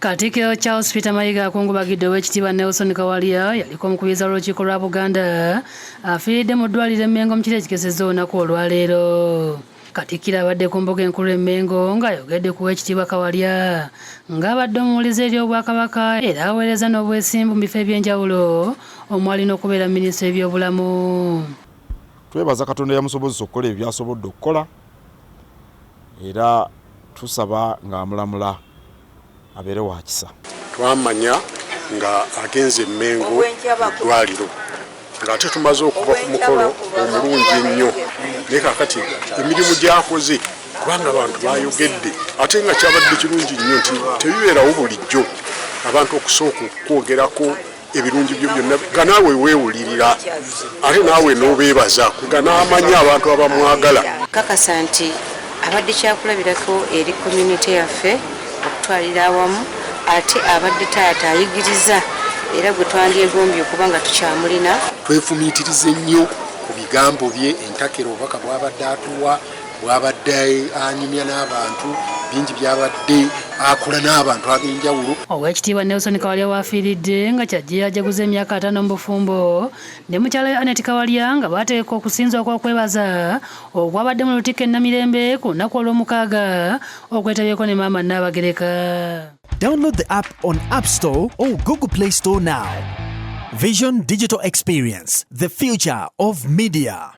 Katikkiro Charles Peter Mayiga akungubagidde Oweekitiibwa Nelson Kawalya yaliko omukubiriza w'olukiiko lwa Buganda afiiridde mu ddwaliro e Mengo mu kiro ekikesezza olunaku olwaleero. Katikkiro abadde ku mbuga enkulu e Mengo ng'ayogedde ku Oweekitiibwa Kawalya ng'abadde omuwulize eri Obwakabaka era aweereza n'obwesimbu mu bifo eby'enjawulo omwali n'okubeera minisitule y'ebyobulamu. Twebaza Katonda yamusobozesa okukola ebyasobodde okukola era tusaba ng'amulamula abeere wa kisa. Twamanya nga agenze Mengo ddwaliro ng'ate tumaze okuva ku mukolo omulungi ennyo naye kakati emirimu gy'akoze kubanga abantu bayogedde ate nga kyabadde kirungi nnyo nti tebibeerawo bulijjo abantu okusooka okwogerako ebirungi byo byonna nga naawe weewulirira ate naawe n'obeebaza nga n'amanya abantu abamwagala. Kakasa nti abadde kyakulabirako eri community yaffe okutwalira awamu ate abadde taata ayigiriza era gwe twandyegombye okuba nga tukyamulina. Twefumiitirize nnyo ku bigambo bye, entakera obubaka bw'abadde atuwa, bw'abadde anyumya n'abantu, bingi by'abadde akola n'abantu ab'enjawulo. Oweekitiibwa Nelson Kawalya waafiiridde nga kyajje ajaguza emyaka 5 mu bufumbo ne mukyala Annette Kawalya nga baateeka okusinza okw'okwebaza okwabadde mu Lutikko e Namirembe ku lunaku olw'omukaaga okwetabyeko ne maama Nnaabagereka. Download the app on App Store or Google Play Store now. Vision Digital Experience, the future of media.